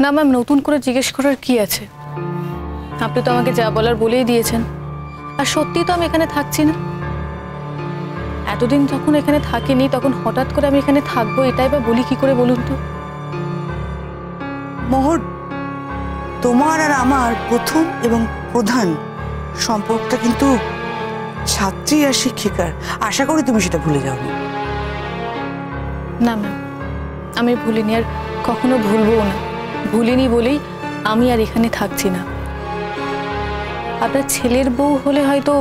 না ম্যাম, নতুন করে জিজ্ঞেস করার কি আছে? আপনি তো আমাকে যা বলার বলেই দিয়েছেন। আর সত্যি তো আমি এখানে থাকছি না। এতদিন যখন এখানে থাকিনি, তখন হঠাৎ করে আমি এখানে থাকবো এটাই বা বলি কি করে বলুন তো? মোহর, তোমার আর আমার প্রথম এবং প্রধান সম্পর্কটা কিন্তু ছাত্রী আর শিক্ষিকার। আশা করি তুমি সেটা ভুলে যাওনি। না ম্যাম, আমি ভুলিনি, আর কখনো ভুলবো না। ভুলিনি বলেই আমি আর এখানে থাকছি না। আপনার ছেলের বউ হলে হয়তো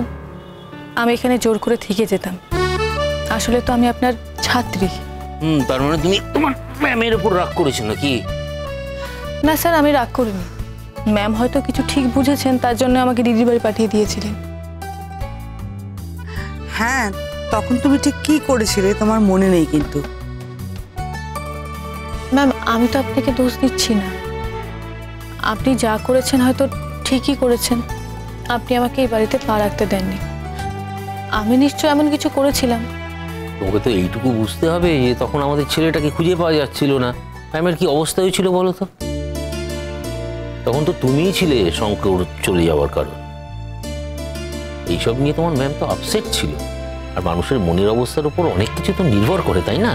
আমি এখানে জোর করে থেকে যেতাম। আসলে তো আমি আপনার ছাত্রী। তার মানে তুমি তোমার ম্যামের উপর রাগ করেছো নাকি? না স্যার, আমি রাগ করিনি। ম্যাম হয়তো কিছু ঠিক বুঝেছেন, তার জন্য আমাকে দিদির বাড়ি পাঠিয়ে দিয়েছিলেন। হ্যাঁ, তখন তুমি ঠিক কি করেছিলে তোমার মনে নেই কিন্তু। ম্যাম, আমি তো আপনাকে দোষ দিচ্ছি না। আপনি যা করেছেন হয়তো ঠিকই করেছেন। আপনি আমাকে এই বাড়িতে পা রাখতে দেননি। আমি নিশ্চয় এমন কিছু করেছিলাম। তোমাকে তো এইটুকু বুঝতে হবে যে তখন আমাদের ছেলেটাকে খুঁজে পাওয়া যাচ্ছিল না। ম্যামের কি অবস্থা হয়েছিল বলো তো? তখন তো তুমিই ছিলে শঙ্কর চলে যাওয়ার কারণ। এইসব নিয়ে তোমার ম্যাম তো আপসেট ছিল। আর মানুষের মনের অবস্থার উপর অনেক কিছু তো নির্ভর করে, তাই না?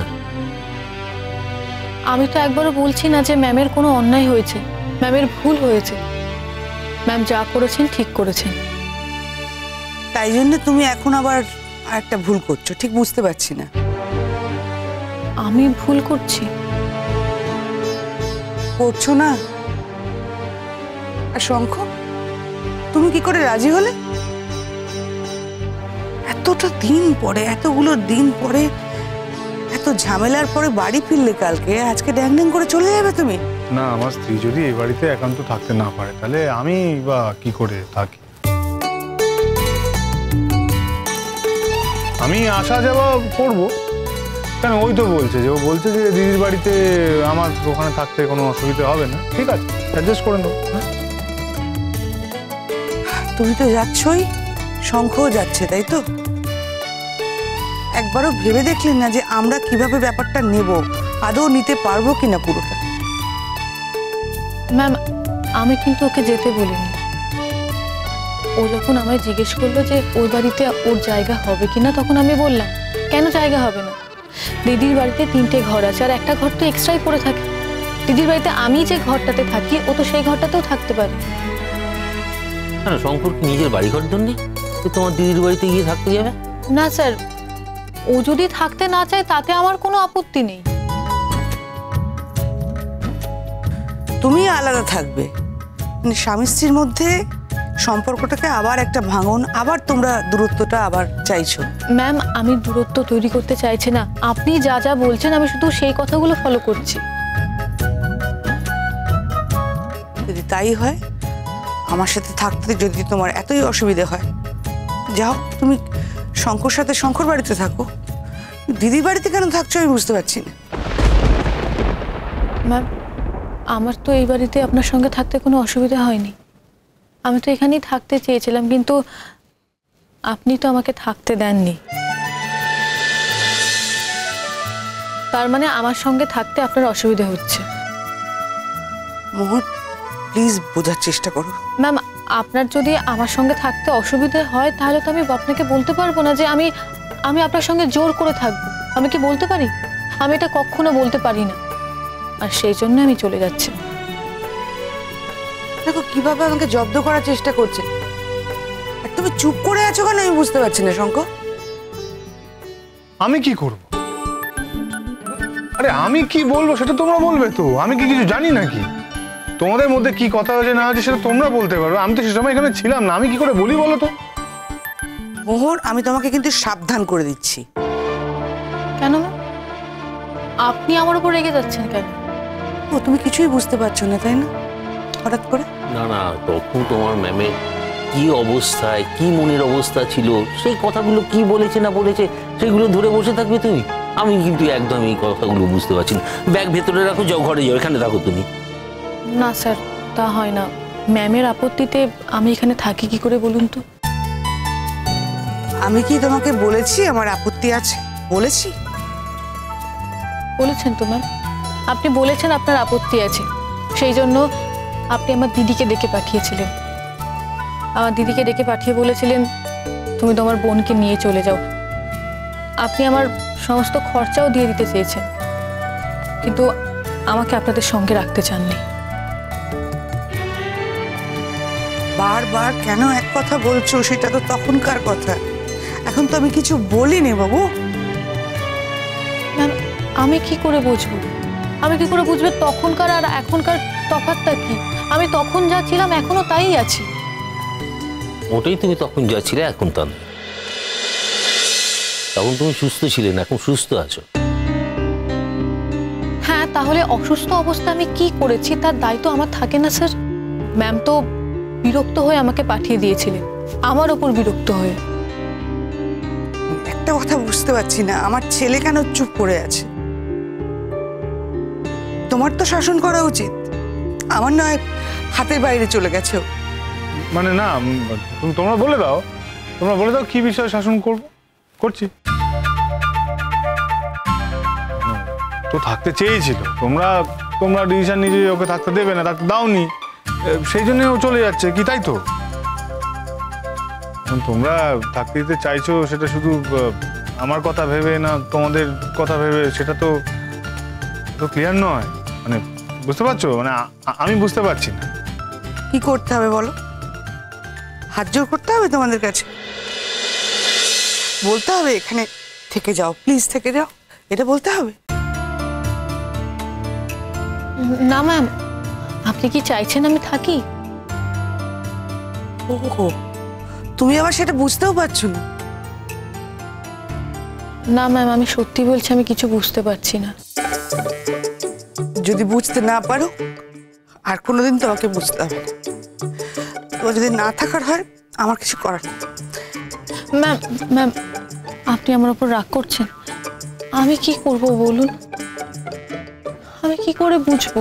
আমি তো একবারও বলছি না যে ম্যামের কোনো অন্যায় হয়েছে, ম্যামের ভুল হয়েছে। ম্যাম যা করেছেন ঠিক করেছেন। তাই জন্য তুমি এখন আবার আরেকটা ভুল করছো, ঠিক বুঝতে পারছি না। আমি ভুল করছি? করছো না? আর শঙ্খ, তুমি কি করে রাজি হলে? এতটা দিন পরে, এতগুলো দিন পরে, এত ঝামেলার পরে বাড়ি ফিরলে কালকে, আজকে ড্যাং ড্যাং করে চলে যাবে তুমি? না, আমার স্ত্রী যদি এই বাড়িতে একান্ত থাকতে না পারে, তাহলে আমি বা কি করে থাকি? আমি আসা যাওয়া করবো কেন? ওই তো বলছে যে, ও বলছে যে দিদির বাড়িতে আমার ওখানে থাকতে কোনো অসুবিধা হবে না। ঠিক আছে, অ্যাডজাস্ট করে নেবো। তুমি তো যাচ্ছই, শঙ্খও যাচ্ছে, তাই তো? একবারও ভেবে দেখলেন না যে আমরা কিভাবে ব্যাপারটা নেব, আদৌ নিতে পারবো কিনা পুরোটা? ম্যাম, আমি কিন্তু ওকে যেতে বলিনি। ও যখন আমায় জিজ্ঞেস করলো যে ওই বাড়িতে ওর জায়গা হবে কিনা, তখন আমি বললাম কেন জায়গা হবে না? দিদির বাড়িতে 3টে ঘর আছে, আর একটা ঘর তো এক্সট্রাই পড়ে থাকে। দিদির বাড়িতে আমি যে ঘরটাতে থাকি, ও তো সেই ঘরটাতেও থাকতে পারে। কেন শঙ্কর কি নিজের বাড়িঘর জন্য তোমার দিদির বাড়িতে গিয়ে থাকতে যাবে? না স্যার, ও যদি থাকতে না চায় তাতে আমার কোনো আপত্তি নেই। তুমি আলাদা থাকবে, মানে স্বামী স্ত্রীর মধ্যে সম্পর্কটাকে আবার একটা ভাঙন, আবার তোমরা দূরত্বটা আবার চাইছো। ম্যাম, আমি দূরত্ব তৈরি করতে চাইছি না। আপনি যা যা বলছেন আমি শুধু সেই কথাগুলো ফলো করছি। যদি তাই হয়, আমার সাথে থাকতে যদি তোমার এতই অসুবিধা হয়, যাও তুমি শঙ্কর সাথে শঙ্কর বাড়িতে থাকো। দিদির বাড়িতে কেন থাকছো আমি বুঝতে পারছি না। ম্যাম, আমার তো এই বাড়িতে আপনার সঙ্গে থাকতে কোনো অসুবিধা হয়নি। আমি তো এখানেই থাকতে চেয়েছিলাম, কিন্তু আপনি তো আমাকে থাকতে দেননি। তার মানে আমার সঙ্গে থাকতে আপনার অসুবিধা হচ্ছে। মোহন, প্লিজ বোঝার চেষ্টা করো। ম্যাম, আপনার যদি আমার সঙ্গে থাকতে অসুবিধা হয়, তাহলে তো আমি আপনাকে বলতে পারবো না যে আমি আপনার সঙ্গে জোর করে থাকবো। আমি কি বলতে পারি? আমি এটা কখনো বলতে পারি না, আর সেই জন্য আমি চলে যাচ্ছি। দেখো কিভাবে আমাকে জব্দ করার চেষ্টা করছে, আর তুমি চুপ করে আছো কেন আমি বুঝতে পারছি না। শঙ্কর, আমি কি করব? আরে আমি কি বলবো সেটা তোমরা বলবে তো। আমি কি কিছু জানি নাকি? তোমাদের মধ্যে কি কথা হয়েছে না হয়েছে সেটা তোমরা বলতে পারো। আমি তো সে সময় এখানে ছিলাম না, আমি কি করে বলি বলো তো? মোহন, আমি তোমাকে কিন্তু সাবধান করে দিচ্ছি। কেন ম্যাম? আপনি আমার উপর রেগে যাচ্ছেন কেন? ও, তুমি কিছুই বুঝতে পারছো না তাই না? হঠাৎ করে না না, তখন তোমার ম্যামের কি অবস্থায়, কি মনের অবস্থা ছিল, সেই কথাগুলো কি বলেছে না বলেছে সেগুলো ধরে বসে থাকবে তুমি? আমি কিন্তু একদম এই কথাগুলো বুঝতে পারছি না। ব্যাগ ভেতরে রাখো, যাও ঘরে যাও, এখানে থাকো তুমি। না স্যার, তা হয় না। ম্যামের আপত্তিতে আমি এখানে থাকি কি করে বলুন তো? আমি কি তোমাকে বলেছি আমার আপত্তি আছে? বলেছি? বলেছেন তো ম্যাম, আপনি বলেছেন আপনার আপত্তি আছে, সেই জন্য আপনি আমার দিদিকে ডেকে পাঠিয়েছিলেন। আমার দিদিকে ডেকে পাঠিয়ে বলেছিলেন তুমি তোমার বোনকে নিয়ে চলে যাও। আপনি আমার সমস্ত খরচাও দিয়ে দিতে চেয়েছেন, কিন্তু আমাকে আপনাদের সঙ্গে রাখতে চাননি। বারবার কেন এক কথা বলছো? সেটা তো তখনকার কথা, এখন তো আমি কিছু বলিনি বাবু। ম্যাম, আমি কি করে বুঝবো? আমি কি করে বুঝবে তখনকার আর এখনকার তফাৎটা কি? আমি তখন যা ছিলাম এখনো তাই আছি। ওটাই তুমি তখন যা ছিলে এখন তা নয়। তখন তুমি সুস্থ ছিলে না, এখন সুস্থ আছো। হ্যাঁ, তাহলে অসুস্থ অবস্থা আমি কি করেছি তার দায়িত্ব আমার থাকে না স্যার? ম্যাম তো বিরক্ত হয়ে আমাকে পাঠিয়ে দিয়েছিলেন, আমার ওপর বিরক্ত হয়ে। একটা কথা বুঝতে পারছি না, আমার ছেলে কেন চুপ করে আছে? তোমার তো শাসন করা উচিত, আমার নয় হাতের বাইরে চলে গেছে। মানে না, তোমরা বলে দাও, কি বিষয়ে শাসন করছি। তো থাকতে চেয়েছিল, তোমরা ডিসিশন নিজে ওকে থাকতে দেবে না, থাকতে দাওনি, সেই জন্য ও চলে যাচ্ছে কি, তাই তো? তোমরা থাকতে দিতে চাইছো সেটা শুধু আমার কথা ভেবে না তোমাদের কথা ভেবে, সেটা তো ক্লিয়ার নয়। মানে বুঝতে পারছো? মানে আমি বুঝতে পারছি না কি করতে হবে বলো? হাত জোর করতে হবে তোমাদের কাছে? বলতে হবে এখানে থেকে যাও, প্লিজ থেকে যাও, এটা বলতে হবে? না ম্যাম, আপনি কি চাইছেন আমি থাকি? ওহো, তুমি আবার সেটা বুঝতেও পারছো না? না ম্যাম, আমি সত্যি বলছি আমি কিছু বুঝতে পারছি না। যদি বুঝতে না পারো আর কোনোদিন তোমাকে বুঝতে হবে না। তোমার যদি না থাকার হয় আমার কিছু করার নেই। ম্যাম ম্যাম, আপনি আমার উপর রাগ করছেন? আমি কি করব বলুন? আমি কি করে বুঝবো?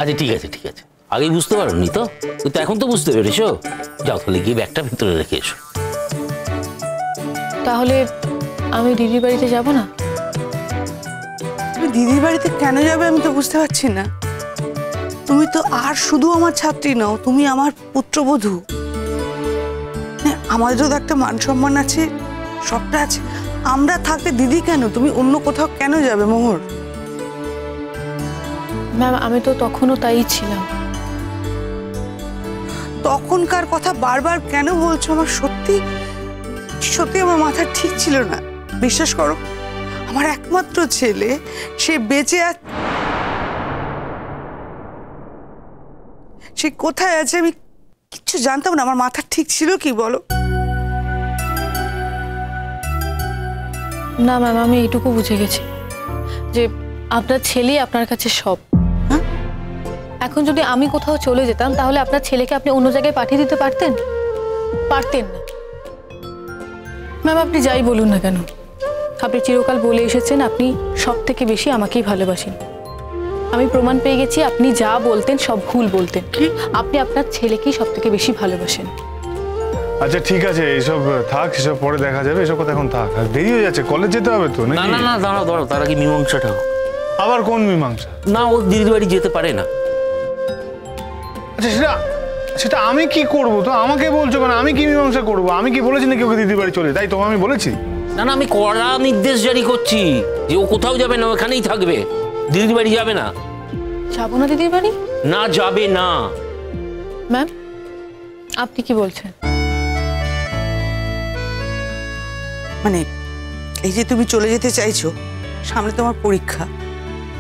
আচ্ছা ঠিক আছে, আগেই বুঝতে পারোনি তো, কিন্তু এখন তো বুঝতে পেরেছো। যাও তাহলে গিয়ে ব্যাগটা ভিতরে রেখে এসো। তাহলে আমি দিদির বাড়িতে যাব না? তুমি দিদির বাড়িতে কেন যাবে আমি তো বুঝতে পারছি না। তুমি তো আর শুধু আমার ছাত্রী নও, তুমি আমার পুত্রবধূ। আমাদেরও তো একটা মান সম্মান আছে, সবটা আছে। আমরা থাকতে দিদি কেন? তুমি অন্য কোথাও কেন যাবে মোহর? ম্যাম, আমি তো তখনও তাই ছিলাম। তখনকার কথা বারবার কেন বলছো? আমার সত্যি আমার মাথা ঠিক ছিল না। বিশ্বাস করো, আমার একমাত্র ছেলে, সে বেঁচে আছে, সে কোথায় আছে আমি কিচ্ছু জানতাম না। আমার মাথা ঠিক ছিল কি বলো? না ম্যাম, আমি এইটুকু বুঝে গেছি যে আপনার ছেলেই আপনার কাছে সব। হ্যাঁ, এখন যদি আমি কোথাও চলে যেতাম তাহলে আপনার ছেলেকে আপনি অন্য জায়গায় পাঠিয়ে দিতে পারতেন? পারতেন না। ম্যাম, আপনি যাই বলুন না কেন, আপনি চিরকাল বলে এসেছেন আপনি সব থেকে বেশি আমাকেই ভালোবাসেন। আমি প্রমাণ পেয়ে গেছি আপনি যা বলতেন সব ভুল বলতেন। আপনি আপনার ছেলেকেই সব থেকে বেশি ভালোবাসেন। আচ্ছা ঠিক আছে, এইসব থাক, সেসব পরে দেখা যাবে, এসব কথা এখন থাক। আর দেরি হয়ে যাচ্ছে, কলেজ যেতে হবে তো। না না না, দাঁড়াও, তার আগে মীমাংসাটা হোক। আবার কোন মীমাংসা? না, ও দিদির বাড়ি যেতে পারে না। আচ্ছা সেটা আমি কি করবো? তো আমাকে বলছো কেন? আমি কি মীমাংসা করবো? আমি কি বলেছি নাকি ওকে দিদির বাড়ি চলে? তাই তোমার আমি বলেছি? না, আমি কড়া নির্দেশ জারি করছি যে ও কোথাও যাবে না, ওখানেই থাকবে, দিদির বাড়ি যাবে না। যাবো না দিদির বাড়ি? না, যাবে না। ম্যাম, আপনি কি বলছেন? মানে এই যে তুমি চলে যেতে চাইছো, সামনে তোমার পরীক্ষা,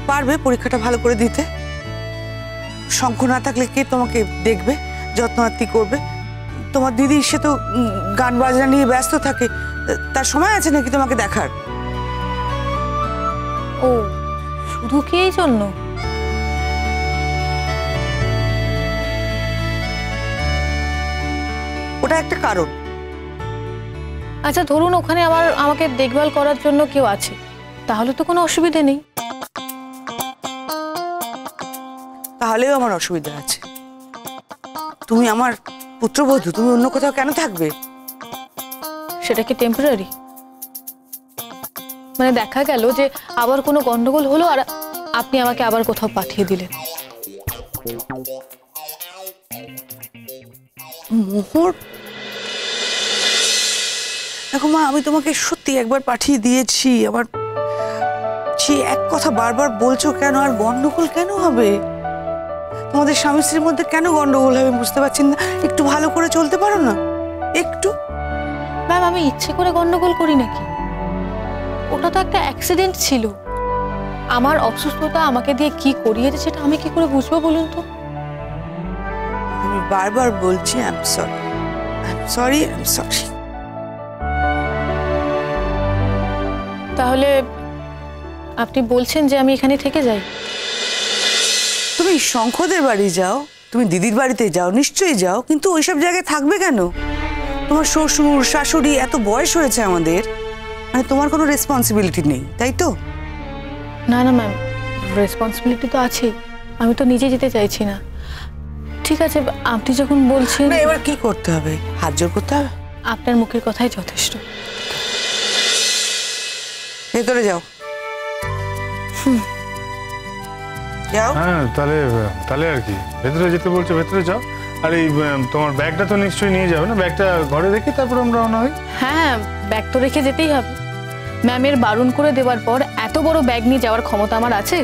পারবে পরীক্ষাটা ভালো করে দিতে? শঙ্খ না থাকলে কে তোমাকে দেখবে, যত্নার্থী করবে? তোমার দিদি সে তো গান বাজনা নিয়ে ব্যস্ত থাকে, তার সময় আছে নাকি তোমাকে দেখার? ও, শুধু কি এই জন্য? ওটা একটা কারণ। আচ্ছা ধরুন ওখানে আমাকে দেখভাল করার জন্য কেউ আছে, তাহলে তো কোনো অসুবিধা নেই। তাহলেও আমার অসুবিধা আছে। তুমি আমার পুত্রবধূ, তুমি অন্য কোথাও কেন থাকবে? সেটা কি টেম্পোরারি? মানে দেখা গেল যে আবার কোনো গন্ডগোল হলো আর আপনি আমাকে আবার কোথাও পাঠিয়ে দিলেন। মোহর, দেখো মা, আমি তোমাকে সত্যি একবার পাঠিয়ে দিয়েছি। আমার সে এক কথা বারবার বলছো কেন? আর গন্ডগোল কেন হবে? তোমাদের স্বামী স্ত্রীর মধ্যে কেন গন্ডগোল হবে বুঝতে পারছি না। একটু ভালো করে চলতে পারো না একটু? ম্যাম, আমি ইচ্ছে করে গন্ডগোল করি নাকি? ওটা তো একটা অ্যাক্সিডেন্ট ছিল। আমার অসুস্থতা আমাকে দিয়ে কি করিয়েছে সেটা আমি কি করে বুঝবো বলুন তো? আমি বারবার বলছি I am sorry, I am sorry, I am sorry. তাহলে আপনি বলছেন যে আমি এখানে থেকে যাই? তুমি শঙ্খদের বাড়ি যাও, তুমি দিদির বাড়িতে যাও, নিশ্চয়ই যাও, কিন্তু ওইসব জায়গায় থাকবে কেন? তোমার শ্বশুর শাশুড়ি, এত বয়স হয়েছে আমাদের, মানে তোমার কোনো রেসপন্সিবিলিটি নেই, তাই তো? না না ম্যাম, রেসপন্সিবিলিটি তো আছেই। আমি তো নিজে যেতে চাইছি না। ঠিক আছে, আপনি যখন বলছেন। না, এবার কি করতে হবে? হাত জোর করতে হবে? আপনার মুখের কথাই যথেষ্ট। ভেতরে যাও। যাও। হ্যাঁ, তাহলে তাহলে আর কি, ভেতরে যেতে বলছো, ভেতরে যাও। আর এই তোমার ব্যাগটা তো নিশ্চয়ই নিয়ে যাবে না? ব্যাগটা ঘরে রেখে তারপর আমরা রওনা হই। হ্যাঁ, ব্যাগ তো রেখে যেতেই হবে। ম্যামের বারণ করে দেওয়ার পর এত বড় ব্যাগ নিয়ে যাওয়ার ক্ষমতা আমার আছে?